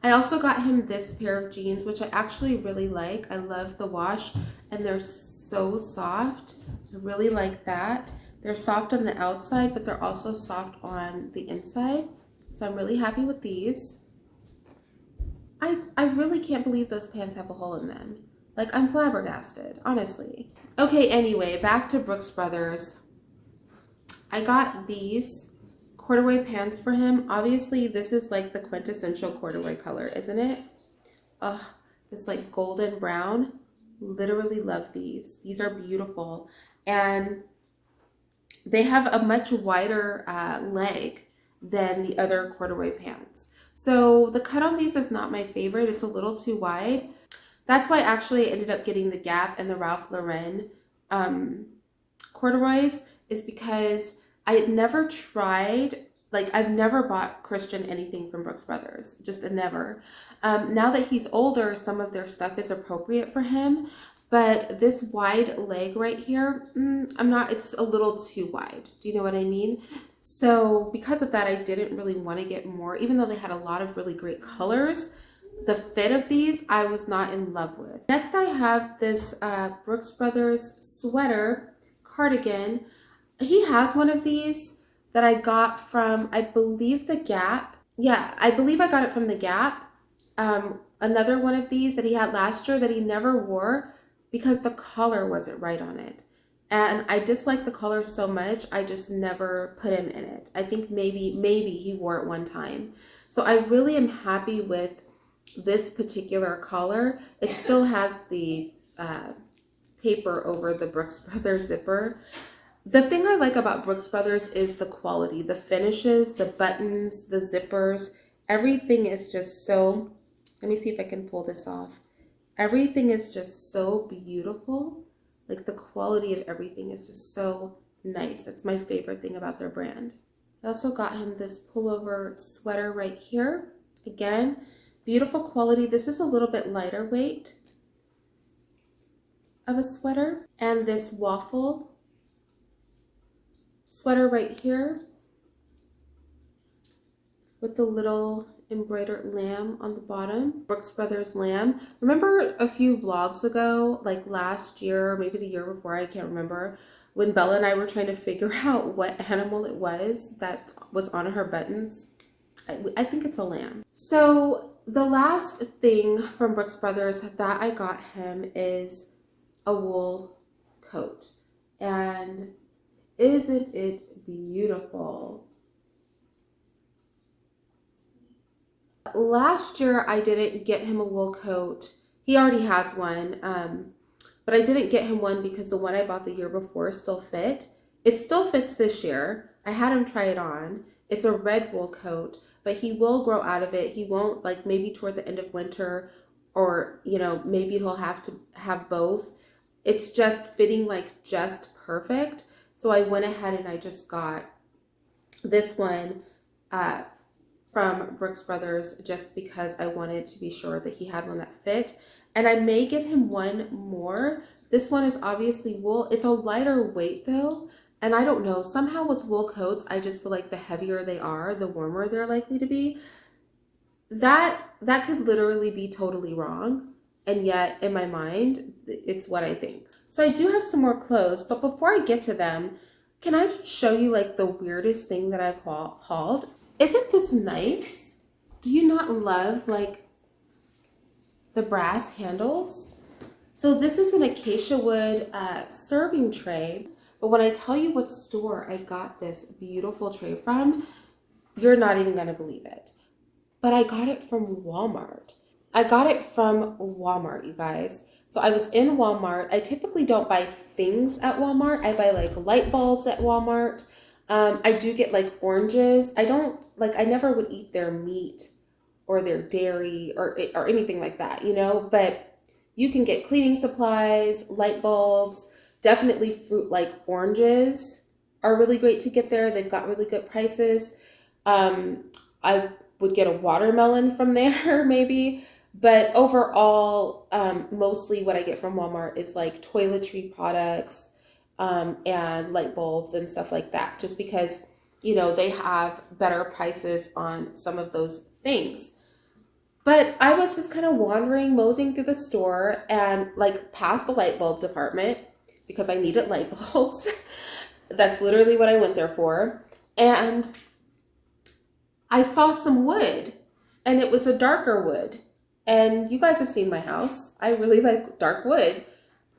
I also got him this pair of jeans, which I actually really like. I love the wash, and they're so soft. I really like that. They're soft on the outside, but they're also soft on the inside. So I'm really happy with these. I really can't believe those pants have a hole in them. Like, I'm flabbergasted, honestly. Okay, anyway, back to Brooks Brothers. I got these corduroy pants for him. Obviously, this is like the quintessential corduroy color, isn't it? Ugh, this like golden brown. Literally love these. These are beautiful. And they have a much wider leg than the other corduroy pants. So the cut on these is not my favorite. It's a little too wide. That's why actually I ended up getting the Gap and the Ralph Lauren corduroys, is because I had never tried, like I've never bought Christian anything from Brooks Brothers, just a never. Now that he's older, some of their stuff is appropriate for him, but this wide leg right here, it's a little too wide. Do you know what I mean? So because of that, I didn't really want to get more, even though they had a lot of really great colors. The fit of these, I was not in love with. Next, I have this Brooks Brothers sweater cardigan. He has one of these that I got from, I believe, the Gap. Yeah, I believe I got it from the Gap. Another one of these that he had last year that he never wore because the color wasn't right on it. And I dislike the color so much, I just never put him in it. I think maybe he wore it one time. So I really am happy with this particular collar. It still has the paper over the Brooks Brothers zipper. The thing I like about Brooks Brothers is the quality, the finishes, the buttons, the zippers. Everything is just so, let me see if I can pull this off. Everything is just so beautiful. Like the quality of everything is just so nice. That's my favorite thing about their brand. I also got him this pullover sweater right here. Again, beautiful quality. This is a little bit lighter weight of a sweater. And this waffle sweater right here with the little embroidered lamb on the bottom, Brooks Brothers lamb. Remember a few vlogs ago, like last year, or maybe the year before, I can't remember, when Bella and I were trying to figure out what animal it was that was on her buttons? I think it's a lamb. So the last thing from Brooks Brothers that I got him is a wool coat. And isn't it beautiful? Last year I didn't get him a wool coat. He already has one, but I didn't get him one because the one I bought the year before still fit. It still fits this year. I had him try it on. It's a red wool coat, but he will grow out of it. He won't, like, maybe toward the end of winter, or, you know, maybe he'll have to have both. It's just fitting like just perfect. So I went ahead and I just got this one from Brooks Brothers just because I wanted to be sure that he had one that fit. And I may get him one more. This one is obviously wool. It's a lighter weight though. And I don't know, somehow with wool coats, I just feel like the heavier they are, the warmer they're likely to be. That could literally be totally wrong. And yet in my mind, it's what I think. So I do have some more clothes, but before I get to them, can I just show you like the weirdest thing that I've hauled? Isn't this nice? Do you not love like the brass handles? So this is an acacia wood serving tray. But when I tell you what store I got this beautiful tray from, you're not even gonna believe it. But I got it from Walmart. I got it from Walmart, you guys. So I was in Walmart. I typically don't buy things at Walmart. I buy like light bulbs at Walmart. I do get like oranges. I never would eat their meat or their dairy or anything like that, you know, but you can get cleaning supplies, light bulbs, definitely fruit like oranges are really great to get there. They've got really good prices. I would get a watermelon from there maybe, but overall, mostly what I get from Walmart is like toiletry products, and light bulbs and stuff like that, just because, you know, they have better prices on some of those things. But I was just kind of wandering, moseying through the store and like past the light bulb department because I needed light bulbs. That's literally what I went there for. And I saw some wood, and it was a darker wood. And you guys have seen my house. I really like dark wood.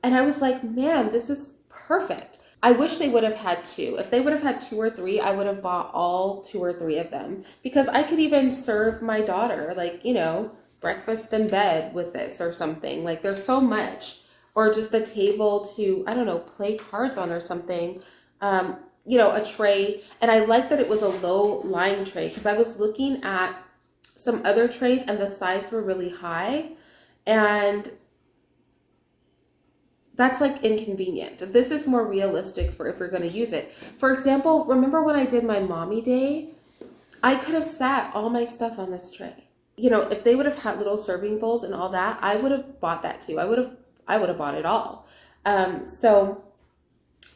And I was like, man, this is perfect. I wish they would have had two. If they would have had 2 or 3, I would have bought all 2 or 3 of them, because I could even serve my daughter, like, you know, breakfast in bed with this or something. Like, there's so much. Or just a table to, I don't know, play cards on or something. You know, a tray. And I like that it was a low lying tray, because I was looking at some other trays and the sides were really high, and that's like inconvenient. This is more realistic for if you're going to use it. For example, remember when I did my mommy day, I could have sat all my stuff on this tray. You know, if they would have had little serving bowls and all that, I would have bought that too. I would have bought it all. So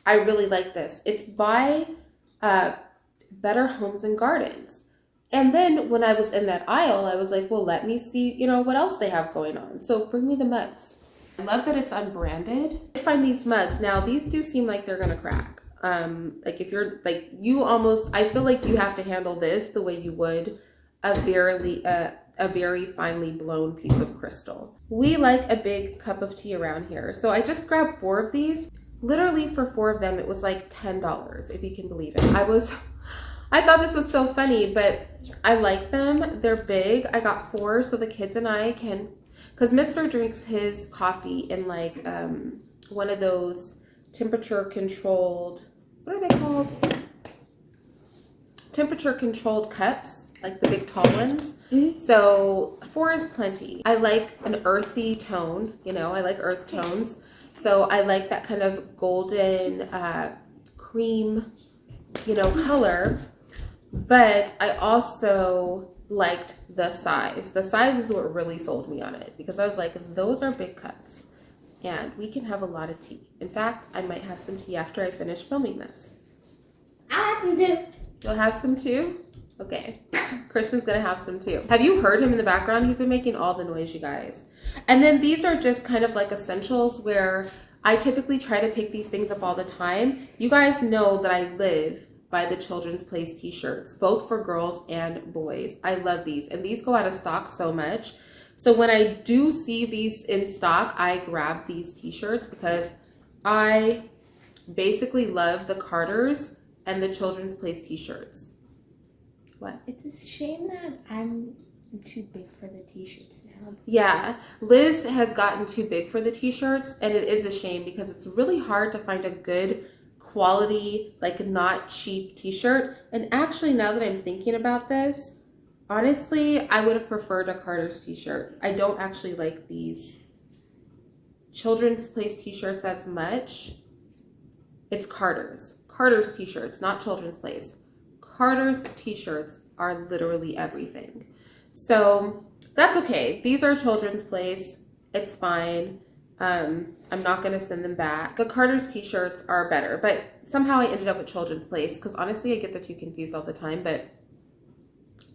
I really like this. It's by Better Homes and Gardens. And then when I was in that aisle, I was like, well, let me see, you know, what else they have going on. So bring me the mugs. I love that it's unbranded. I find these mugs. Now, these do seem like they're going to crack. Like if you're like, I feel like you have to handle this the way you would a very finely blown piece of crystal. We like a big cup of tea around here. So I just grabbed 4 of these. Literally for 4 of them, it was like $10, if you can believe it. I thought this was so funny, but I like them. They're big. I got 4 so the kids and I can, because Mr. drinks his coffee in like one of those temperature controlled, what are they called? Temperature controlled cups, like the big tall ones. Mm-hmm. So 4 is plenty. I like an earthy tone, you know, I like earth tones. So I like that kind of golden cream, you know, color. But I also liked the size. The size is what really sold me on it, because I was like, those are big cups and we can have a lot of tea. In fact, I might have some tea after I finish filming this. I'll have some too. You'll have some too? Okay. Kristen's gonna have some too. Have you heard him in the background? He's been making all the noise, you guys. And then these are just kind of like essentials where I typically try to pick these things up all the time. You guys know that I live by the Children's Place t-shirts, both for girls and boys. I love these, and these go out of stock so much. So when I do see these in stock, I grab these t-shirts because I basically love the Carters and the Children's Place t-shirts. What? It's a shame that I'm too big for the t-shirts now. Yeah, Liz has gotten too big for the t-shirts, and it is a shame because it's really hard to find a good quality, like not cheap t-shirt. And actually, now that I'm thinking about this, honestly, I would have preferred a Carter's t-shirt. I don't actually like these Children's Place t-shirts as much. It's Carter's t-shirts, not Children's Place. Carter's t-shirts are literally everything. So that's okay. These are Children's Place. It's fine. I'm not going to send them back. The Carter's t-shirts are better, but somehow I ended up with Children's Place because honestly, I get the two confused all the time, but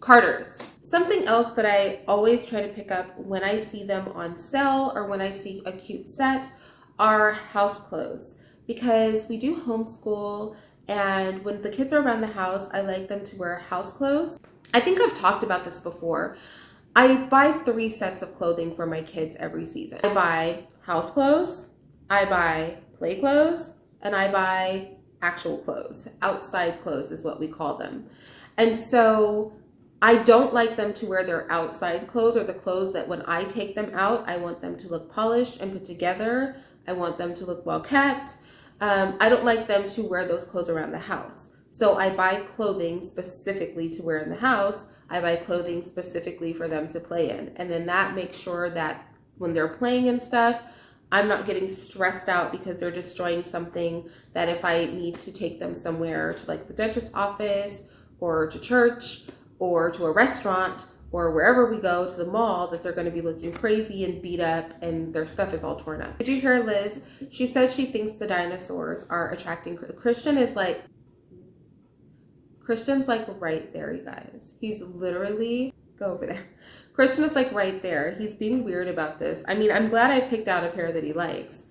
Carter's. Something else that I always try to pick up when I see them on sale or when I see a cute set are house clothes, because we do homeschool, and when the kids are around the house, I like them to wear house clothes. I think I've talked about this before. I buy 3 sets of clothing for my kids every season. I buy house clothes, I buy play clothes, and I buy actual clothes. Outside clothes is what we call them. And so I don't like them to wear their outside clothes, or the clothes that when I take them out, I want them to look polished and put together. I want them to look well kept. I don't like them to wear those clothes around the house. So I buy clothing specifically to wear in the house. I buy clothing specifically for them to play in. And then that makes sure that when they're playing and stuff, I'm not getting stressed out because they're destroying something that if I need to take them somewhere to like the dentist's office or to church or to a restaurant or wherever we go, to the mall, that they're going to be looking crazy and beat up and their stuff is all torn up. Did you hear Liz? She said she thinks the dinosaurs are attracting. Christian's like right there, you guys. He's literally, go over there. Christian is like right there. He's being weird about this. I mean, I'm glad I picked out a pair that he likes.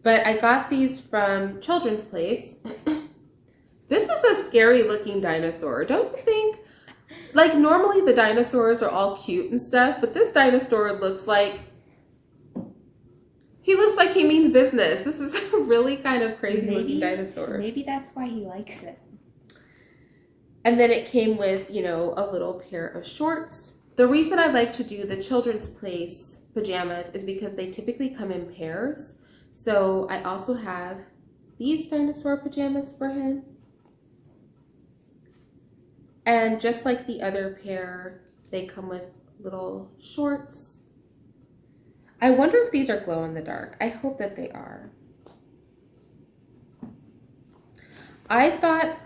But I got these from Children's Place. This is a scary looking dinosaur, don't you think? Like normally the dinosaurs are all cute and stuff, but this dinosaur looks like he means business. This is a really kind of crazy looking dinosaur. Maybe that's why he likes it. And then it came with, you know, a little pair of shorts. The reason I like to do the Children's Place pajamas is because they typically come in pairs. So I also have these dinosaur pajamas for him. And just like the other pair, they come with little shorts. I wonder if these are glow in the dark. I hope that they are. I thought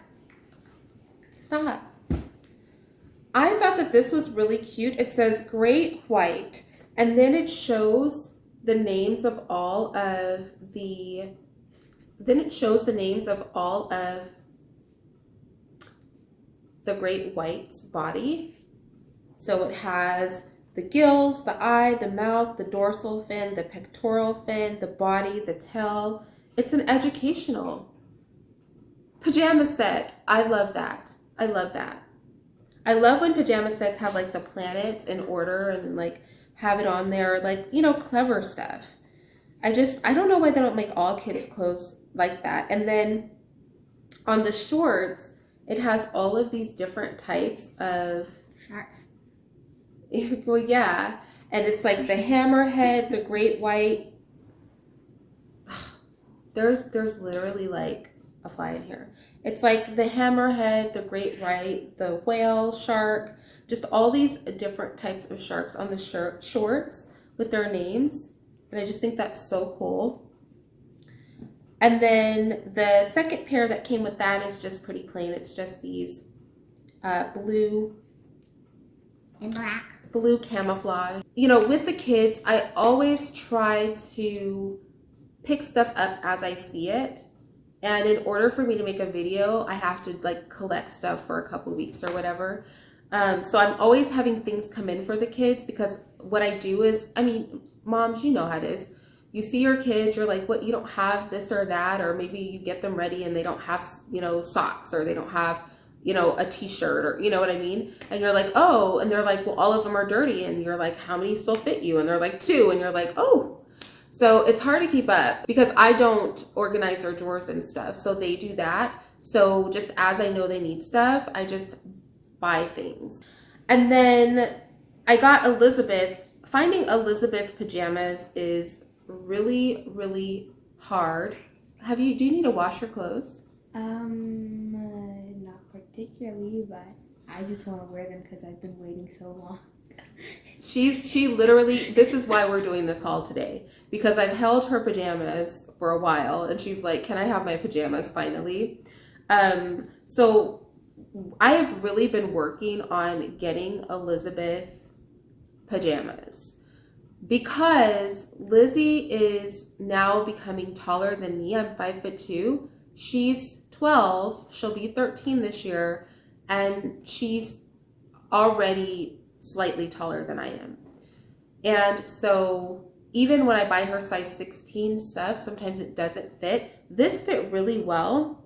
that this was really cute. It says great white, and then it shows the names of all of the great white's body. So it has the gills, the eye, the mouth, the dorsal fin, the pectoral fin, the body, the tail. It's an educational pajama set. I love that. I love that. I love when pajama sets have like the planets in order and like have it on there, like, you know, clever stuff. I don't know why they don't make all kids' clothes like that. And then on the shorts, it has all of these different types of Sharks. well, yeah. And it's like the hammerhead, the great white. There's literally like a fly in here. It's like the hammerhead, the great white, the whale shark, just all these different types of sharks on the shorts with their names. And I just think that's so cool. And then the second pair that came with that is just pretty plain. It's just these blue And black. blue camouflage. You know, with the kids, I always try to pick stuff up as I see it. And in order for me to make a video, I have to like collect stuff for a couple weeks or whatever. So I'm always having things come in for the kids because what I do is, I mean, moms, you know how it is. you see your kids, you're like, what, you don't have this or that, or maybe you get them ready and they don't have, you know, socks, or they don't have, you know, a t-shirt, or you know what I mean? And you're like, oh, and they're like, well, all of them are dirty. And you're like, how many still fit you? And they're like, 2. And you're like, oh. So it's hard to keep up because I don't organize their drawers and stuff. So they do that. So just as I know they need stuff, I just buy things. And then I got Elizabeth. Finding Elizabeth pajamas is really, really hard. Do you need to wash your clothes? Not particularly, but I just want to wear them because I've been waiting so long. She literally, this is why we're doing this haul today, because I've held her pajamas for a while and she's like, can I have my pajamas finally? So I have really been working on getting Elizabeth pajamas because Lizzie is now becoming taller than me. I'm 5'2". She's 12. She'll be 13 this year, and she's already slightly taller than I am. And so even when I buy her size 16 stuff, sometimes it doesn't fit. This fit really well.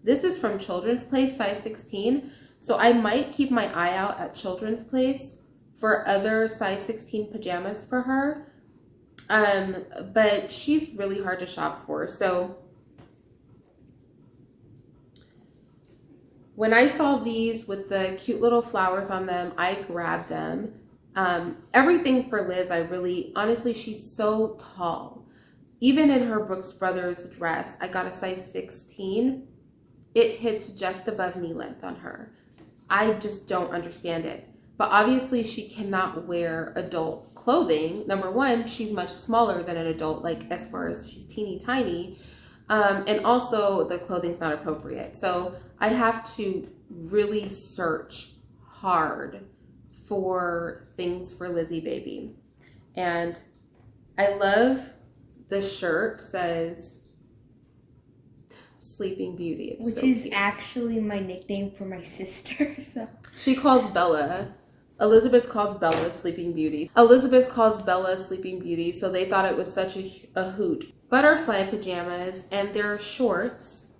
This is from Children's Place, size 16. So I might keep my eye out at Children's Place for other size 16 pajamas for her. But she's really hard to shop for. So when I saw these with the cute little flowers on them, I grabbed them. Everything for Liz, honestly, she's so tall. Even in her Brooks Brothers dress, I got a size 16. It hits just above knee length on her. I just don't understand it. But obviously she cannot wear adult clothing. Number one, she's much smaller than an adult, like as far as she's teeny tiny. And also the clothing's not appropriate. So I have to really search hard for things for Lizzie baby. And I love the shirt says Sleeping Beauty. It's Which so is cute. actually my nickname for my sister. So She calls Elizabeth calls Bella Sleeping Beauty. Elizabeth calls Bella Sleeping Beauty, so they thought it was such a hoot. Butterfly pajamas, and they're shorts.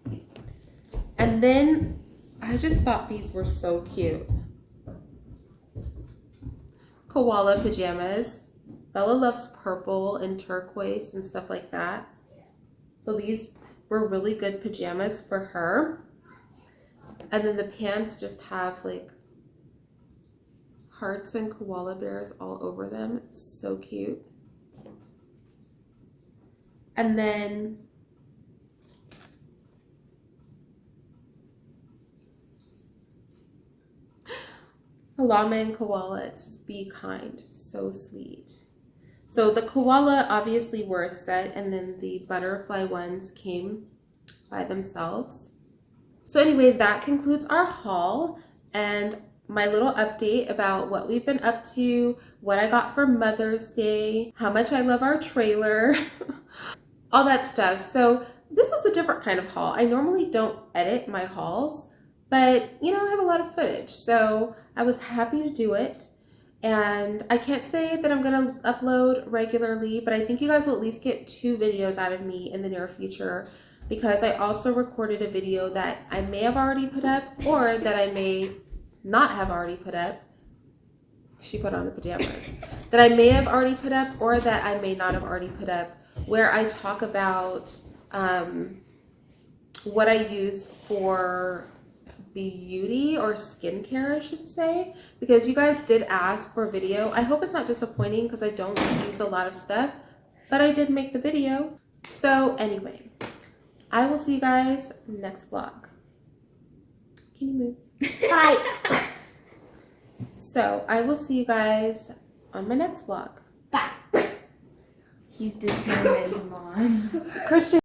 And then I just thought these were so cute. Koala pajamas. Bella loves purple and turquoise and stuff like that. So these were really good pajamas for her. And then the pants just have like hearts and koala bears all over them. It's so cute. And then a llama and koala. It says be kind. So sweet. So the koala obviously were a set, and then the butterfly ones came by themselves. So anyway, that concludes our haul and my little update about what we've been up to, what I got for Mother's Day, how much I love our trailer, all that stuff. So this was a different kind of haul. I normally don't edit my hauls, but you know, I have a lot of footage, so I was happy to do it. And I can't say that I'm gonna upload regularly, but I think you guys will at least get 2 videos out of me in the near future, because I also recorded a video that I may have already put up or that I may not have already put up. She put on the pajamas. That I may have already put up or that I may not have already put up, where I talk about what I use for beauty or skincare, I should say, because you guys did ask for a video. I hope it's not disappointing because I don't use a lot of stuff, but I did make the video. So anyway, I will see you guys next vlog. Can you move? Bye. So I will see you guys on my next vlog. Bye. he's determined, Mom. Christian.